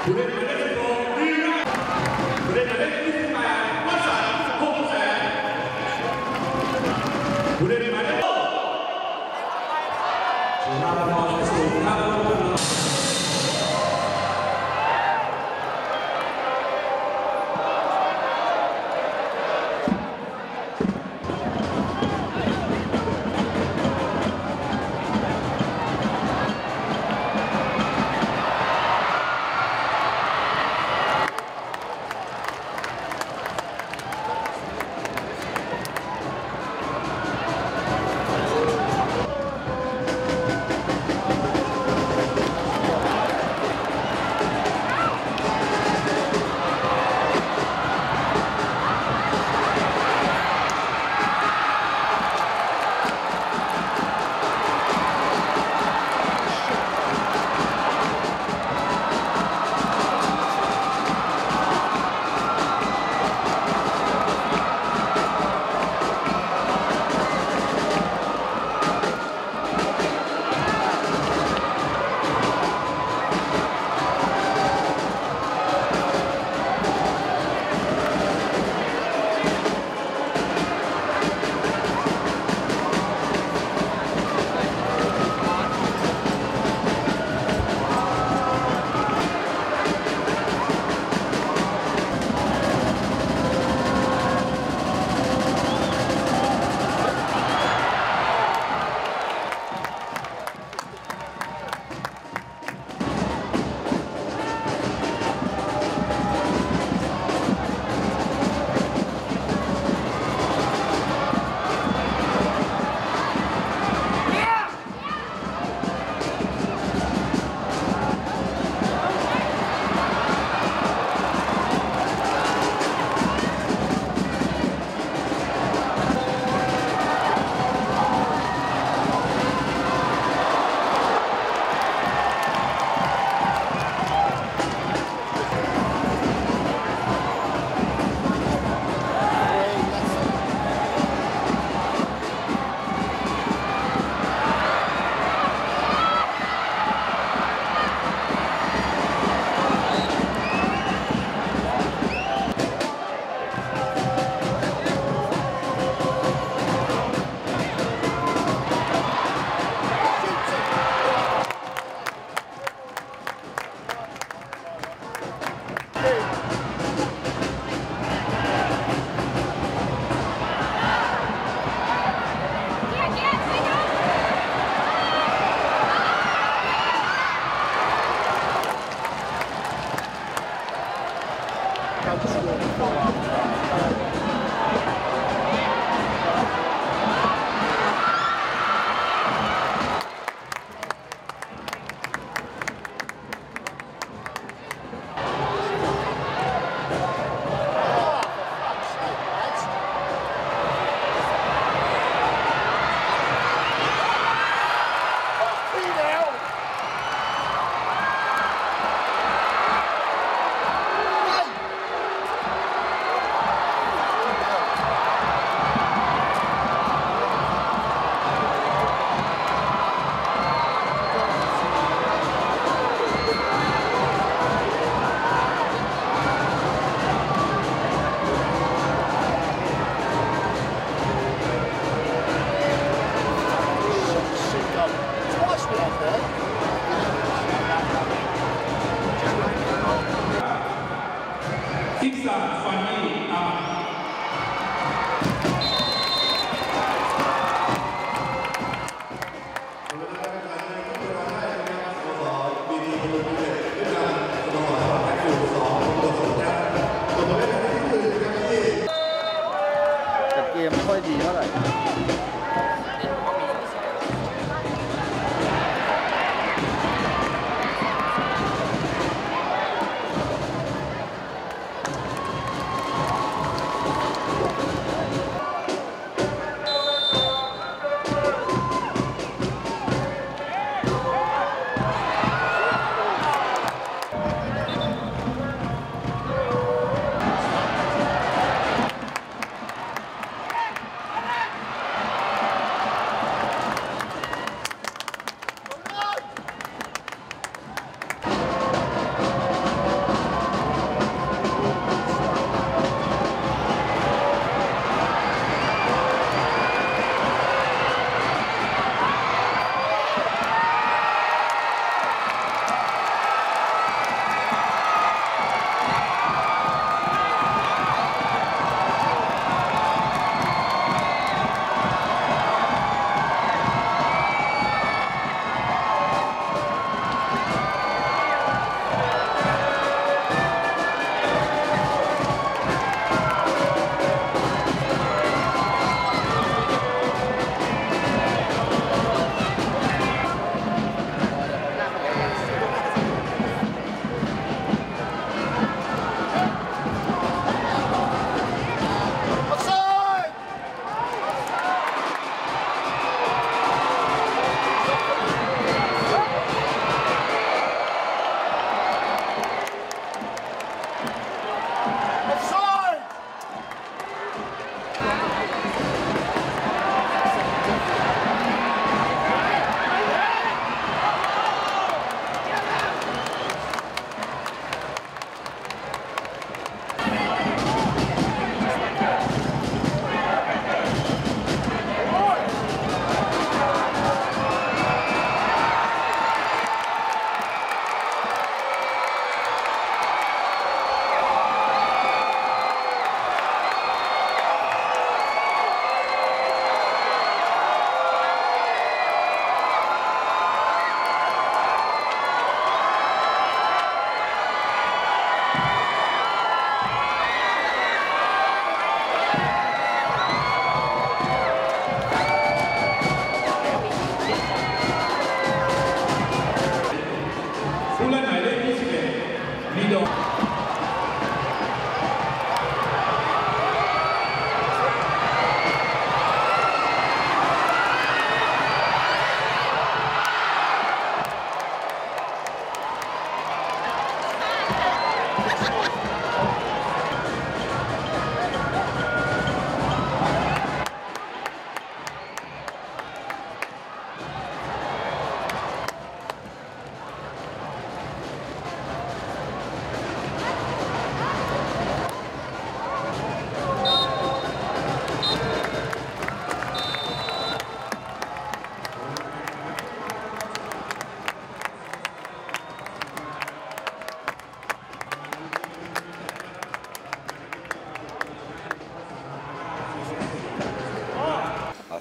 ผู้เล่นหมายเลข16วีระผู้เล่นหมายเลข28วสันต์คงแสนผู้เล่นหมายเลขสุราษฎร์ธานีสูงครับ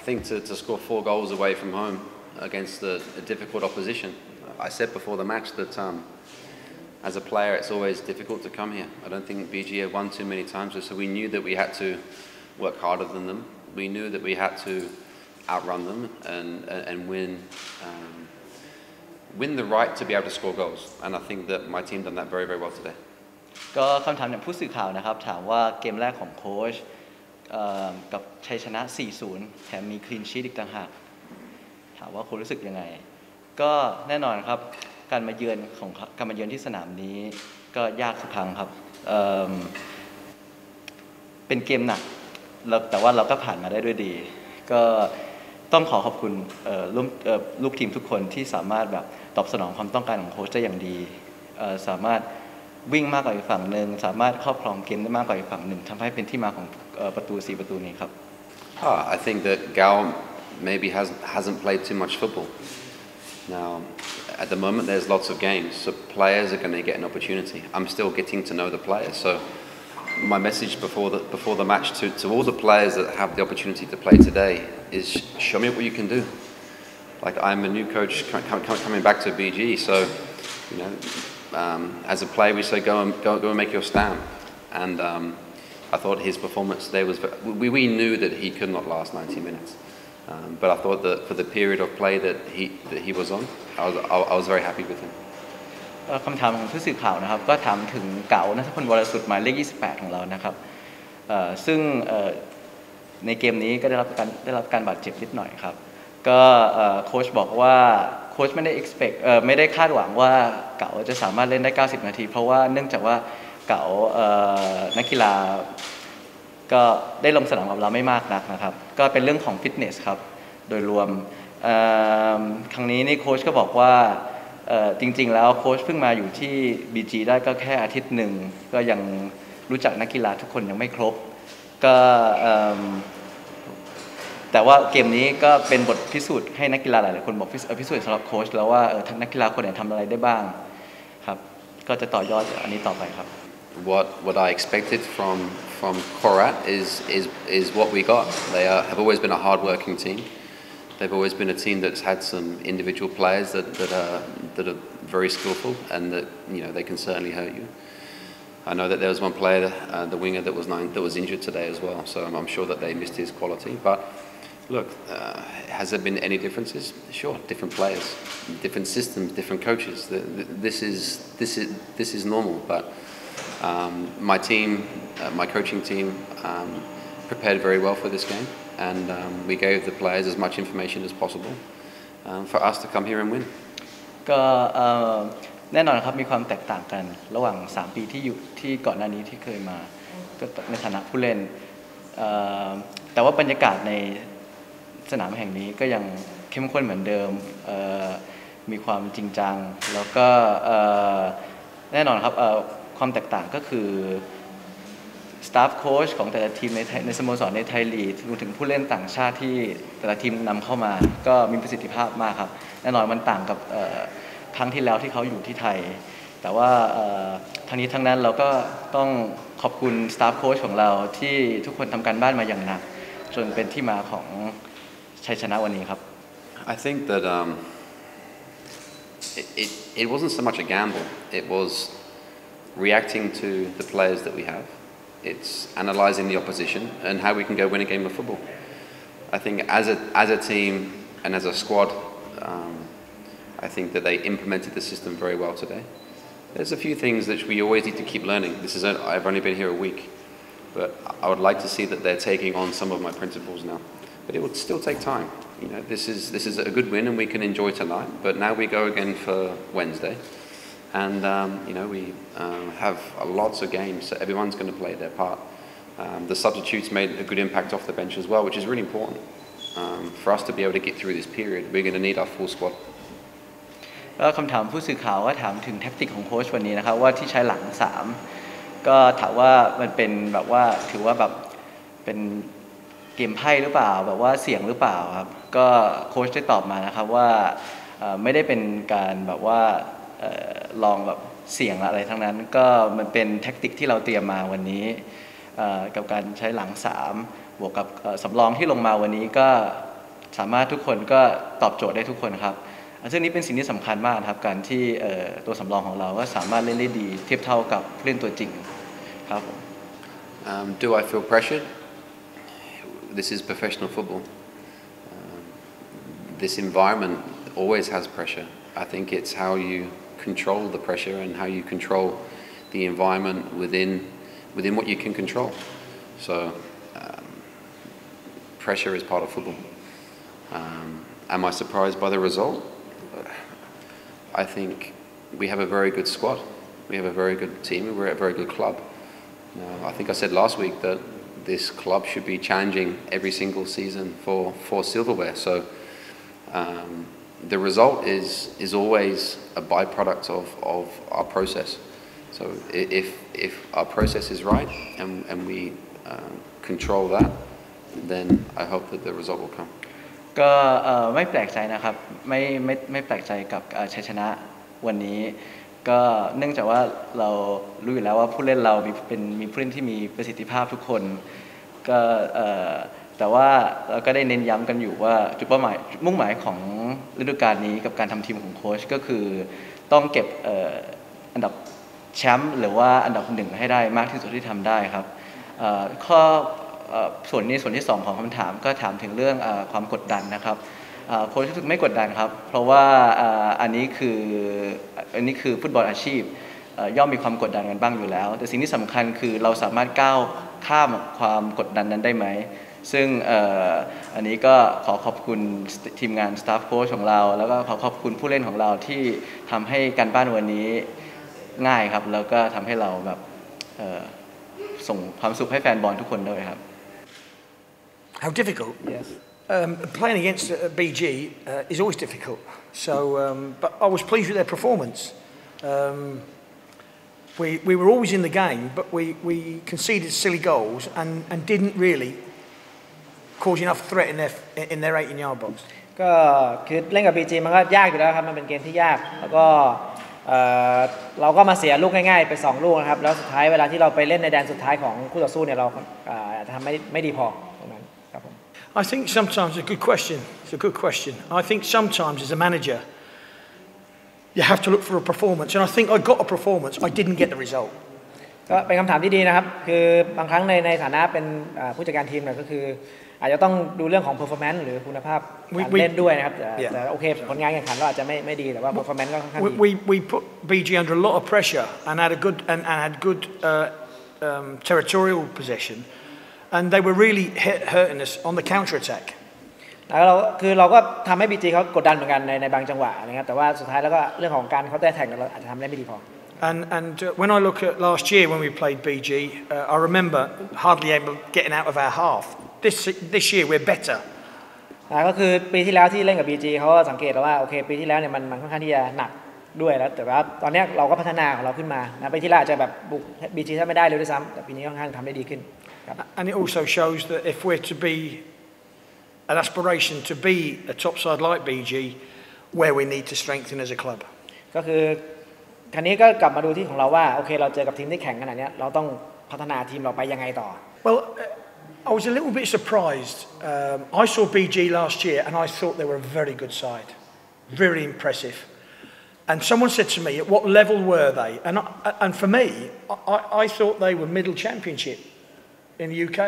think to score 4 goals away from home against a difficult opposition. I said before the match that as a player it's always difficult to come here. I don't think BG have won too many times, so we knew that we had to work harder than them. We knew that we had to outrun them and win the right to be able to score goals. And I think that my team done that very, very well today. ก็คำถามจากผู้สื่อข่าวนะครับถามว่าเกมแรกของโค้ชกับชัยชนะ 4-0 แถมมีคลีนชีทอีกต่างหากถามว่าโค้ชรู้สึกยังไงก็แน่นอนครับการมาเยือนที่สนามนี้ก็ยากทุกครั้งครับเป็นเกมหนักแต่ว่าเราก็ผ่านมาได้ด้วยดีก็ต้องขอบคุณลูกทีมทุกคนที่สามารถแบบตอบสนองความต้องการของโค้ชได้อย่างดีสามารถวิ่งมากกว่าอีกฝั่งหนึ่งสามารถครอบครองเกมได้มากกว่าอีกฝั่งหนึ่งทำให้เป็นที่มาของประตู4ประตูนี้ครับ I think that Gal maybe hasn't played too much football. Now, at the moment, there's lots of games, so players are going to get an opportunity. I'm still getting to know the players, so my message before the match to all the players that have the opportunity to play today is show me what you can do. Like I'm a new coach coming back to BG, so you know, as a player we say go and make your stand, and I thought his performance today was. We knew that he could not last 90 minutes. But I thought that for the period of play that he was on, I was very happy with him. คำถามของผู้สื่อข่าวนะครับก็ถามถึงเก๋าณัฐพล วรสุทธิ์หมายเลข 28 ของเรานะครับซึ่งในเกมนี้ก็ได้รับการบาดเจ็บนิดหน่อยครับก็โค้ชบอกว่าโค้ชไม่ได้คาดหวังว่าเก๋าจะสามารถเล่นได้ 90 นาทีเพราะว่าเนื่องจากว่าเก๋านักกีฬาก็ได้ลงสนามกับเราไม่มากนักนะครับก็เป็นเรื่องของฟิตเนสครับโดยรวมครั้งนี้นี่โค้ชก็บอกว่าจริงๆแล้วโค้ชเพิ่งมาอยู่ที่ BG ได้ก็แค่อาทิตย์หนึ่งก็ยังรู้จักนักกีฬาทุกคนยังไม่ครบก็แต่ว่าเกมนี้ก็เป็นบทพิสูจน์ให้นักกีฬาหลายๆคนบอกพิสูจน์สำหรับโค้ชแล้วว่านักกีฬาคนไหนทำอะไรได้บ้างครับก็จะต่อยอดอันนี้ต่อไปครับ What I expected from Korat is what we got. They have always been a hard-working team. They've always been a team that's had some individual players that are very skillful and that they can certainly hurt you. I know that there was one player, the winger, that was injured today as well. So I'm sure that they missed his quality. But look, has there been any differences? Sure, different players, different systems, different coaches. This is normal, but. My team, my coaching team, prepared very well for this game, and we gave the players as much information as possible for us to come here and win. ก็แน่นอนครับมีความแตกต่างกันระหว่าง3ปีที่ก่อนหน้านี้ที่เคยมาก็ในฐานะผู้เล่นแต่ว่าบรรยากาศในสนามแห่งนี้ก็ยังเข้มข้นเหมือนเดิมมีความจริงจังแล้วก็แน่นอนครับความแตกต่างก็คือสตาฟโค้ชของแต่ละทีมในสโมสรในไทยลีกรวมถึงผู้เล่นต่างชาติที่แต่ละทีมนำเข้ามาก็มีประสิทธิภาพมากครับแน่นอนมันต่างกับครั้งที่แล้วที่เขาอยู่ที่ไทยแต่ว่าทั้งนี้ทั้งนั้นเราก็ต้องขอบคุณสตาฟโค้ชของเราที่ทุกคนทำการบ้านมาอย่างหนักจนเป็นที่มาของชัยชนะวันนี้ครับ I think that it wasn't so much a gamble. It was reacting to the players that we have. It's analysing the opposition and how we can go win a game of football. I think as a team and as a squad, I think that they implemented the system very well today. There's a few things that we always need to keep learning. I've only been here a week, but I would like to see that they're taking on some of my principles now. But it would still take time. This is a good win and we can enjoy tonight. But now we go again for Wednesday. And we have lots of games, so everyone's going to play their part. The substitutes made a good impact off the bench as well, which is really important. For us to be able to get through this period, we're going to need our full squad. แล้วคำถามผู้สื่อข่าวก็ถามถึงแท็กติกของโค้ชวันนี้นะครับว่าที่ใช้หลัง3ก็ถามว่ามันเป็นแบบว่าถือว่าแบบเป็นเกมไพ่หรือเปล่าแบบว่าเสี่ยงหรือเปล่าครับก็โค้ชได้ตอบมานะครับว่าไม่ได้เป็นการแบบว่าลองแบบเสี่ยงอะไรทั้งนั้นก็มันเป็นแท็กติกที่เราเตรียมมาวันนี้กับการใช้หลัง3บวกกับสำรองที่ลงมาวันนี้ก็ สามารถทุกคนก็ตอบโจทย์ได้ทุกคนครับซึ่งนี้เป็นสิ่งที่สำคัญมากครับการที่ตัวสำรองของเราก็สามารถเล่นได้ดีเทียบเท่ากับผู้เล่นตัวจริงครับผม Do I feel pressured? This is professional football. This environment always has pressure. I think it's how you control the pressure and how you control the environment within what you can control. So pressure is part of football. Am I surprised by the result? I think we have a very good squad. We have a very good team and we're a very good club. I think I said last week that this club should be challenging every single season for silverware. So the result is always a byproduct of our process. So if our process is right and we control that, then I hope that the result will come. ก็ไม่แปลกใจนะครับไม่แปลกใจกับชัยชนะวันนี้ก็เนื่องจากว่าเรารู้อยู่แล้วว่าผู้เล่นเรามีผู้เล่นที่มีประสิทธิภาพทุกคนก็แต่ว่าเราก็ได้เน้นย้ำกันอยู่ว่าจุดเป้าหมายมุ่งหมายของฤดูกาลนี้กับการทำทีมของโค้ชก็คือต้องเก็บอันดับแชมป์หรือว่าอันดับหนึ่งให้ได้มากที่สุดที่ทำได้ครับข้อส่วนที่2ของคำถามก็ถามถึงเรื่องความกดดันนะครับโค้ชรู้สึกไม่กดดันครับเพราะว่าอันนี้คือฟุตบอลอาชีพย่อมมีความกดดันกันบ้างอยู่แล้วแต่สิ่งที่สำคัญคือเราสามารถก้าวข้ามความกดดันนั้นได้ไหมซึ่งอันนี้ก็ขอขอบคุณทีมงานสตาฟโค้ชของเราแล้วก็ขอขอบคุณผู้เล่นของเราที่ทำให้การบ้านวันนี้ง่ายครับแล้วก็ทำให้เราแบบส่งความสุขให้แฟนบอลทุกคนด้วยครับ How difficult? Yes. Playing against BG is always difficult. So, but I was pleased with their performance. We were always in the game, but we conceded silly goals and didn't really cause enough threat in their 18-yard box. ก็คือเล่นกับ BG มันก็ยากอยู่แล้วครับมันเป็นเกมที่ยากแล้วก็เราก็มาเสียลูกง่ายๆไป2ลูกนะครับแล้วสุดท้ายเวลาที่เราไปเล่นในแดนสุดท้ายของคู่ต่อสู้เนี่ยเราอาจจะทำไม่ดีพอตรงนั้นครับผม I think sometimes it's a good question. It's a good question. I think sometimes as a manager, you have to look for a performance, and I think I got a performance. I didn't get the result. ก็เป็นคำถามที่ดีนะครับคือบางครั้งในฐานะเป็นผู้จัดการทีมเนี่ยก็คืออาจจะต้องดูเรื่องของ performance หรือคุณภาพการเล่นด้วยนะครับแต่โอเคผลงานแข่งขันเราอาจจะไม่ดีแต่ว่า performance ก็ค่อนข้างดี We put BG under a lot of pressure and had good territorial possession, and they were really hurting us on the counter attack. แล้วเราก็ทำให้ BG เขากดดันเหมือนกันในบางจังหวะนะครับแต่ว่าสุดท้ายแล้วก็เรื่องของการเขาได้แท็กเราอาจจะทำได้ไม่ดีพอ And when I look at last year when we played BG, I remember hardly able getting out of our half. This year we're better. ก็คือปีที่แล้วที่เล่นกับ BG เขาสังเกตว่าโอเคปีที่แล้วเนี่ยมันค่อนข้างที่จะหนักด้วยแล้วแต่ว่าตอนนี้เราก็พัฒนาของเราขึ้นมานะปีที่แล้วอาจจะแบบบุก BG ถ้าไม่ได้เลยด้วยซ้ำแต่ปีนี้ค่อนข้างทำได้ดีขึ้น And it also shows that if we're to be an aspiration to be a top side like BG, where we need to strengthen as a club. ก็คือคราวนี้ก็กลับมาดูที่ของเราว่าโอเคเราเจอกับทีมที่แข่งขนาดนี้เราต้องพัฒนาทีมเราไปยังไงต่อ Well, I was a little bit surprised. I saw BG last year and I thought they were a very good side, very impressive. And someone said to me, at what level were they? And for me, I thought they were middle championship in the UK,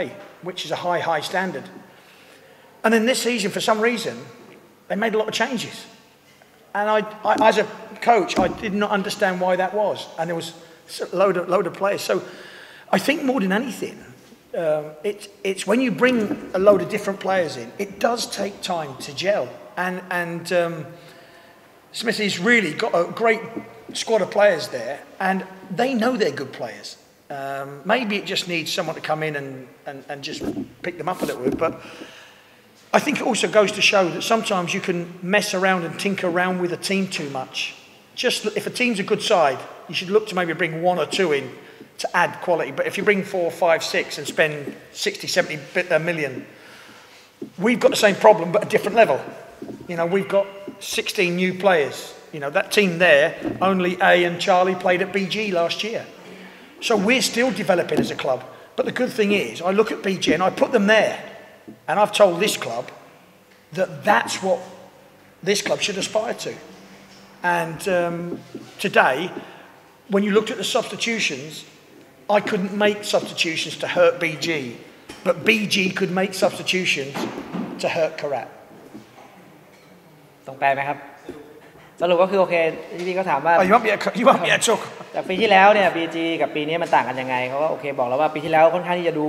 which is a high standard. And then this season, for some reason, they made a lot of changes. And I as a coach, I did not understand why that was. And there was a load of players. So I think more than anything, it's when you bring a load of different players in, it does take time to gel. And Smithy's really got a great squad of players there, and they know they're good players. Maybe it just needs someone to come in and just pick them up a little bit, but I think it also goes to show that sometimes you can mess around and tinker around with a team too much. Just if a team's a good side, you should look to maybe bring 1 or 2 in to add quality. But if you bring 4, 5, 6 and spend 60, 70 million, we've got the same problem but a different level. You know, we've got 16 new players. You know, that team there, only A and Charlie played at BG last year. So we're still developing as a club. But the good thing is, I look at BG and I put them there. And I've told this club, that's what this club should aspire to. And today, when you looked at the substitutions, I couldn't make substitutions to hurt BG, but BG could make substitutions to hurt Karat. ต้องแปลไหมครับสรุปก็คือโอเคพี่ก็ถามว่า Oh, you want me to talk? จากปีที่แล้วเนี่ย BG กับปีนี้มันต่างกันยังไงเขาก็โอเคบอกแล้วว่าปีที่แล้วค่อนข้างที่จะดู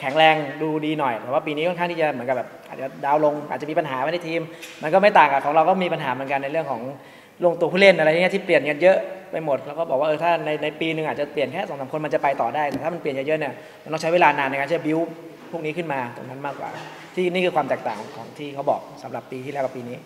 แข็งแรงดูดีหน่อยแต่ว่าปีนี้ค่อนข้างที่จะเหมือนกับแบบอาจจะดาวลงอาจจะมีปัญหาในทีมมันก็ไม่ต่างกับของเราก็มีปัญหาเหมือนกันในเรื่องของลงตัวผู้เล่นอะไรเงี้ยที่เปลี่ยนกันเยอะไปหมดแล้วก็บอกว่าถ้าในปีนึงอาจจะเปลี่ยนแค่ 2-3 คนมันจะไปต่อได้แต่ถ้ามันเปลี่ยนเยอะๆเนี่ยมันต้องใช้เวลานานในการที่จะบิวพวกนี้ขึ้นมาตรงนั้นมากกว่าที่นี่คือความแตกต่างของที่เขาบอกสำหรับปีที่แล้วกับปีนี้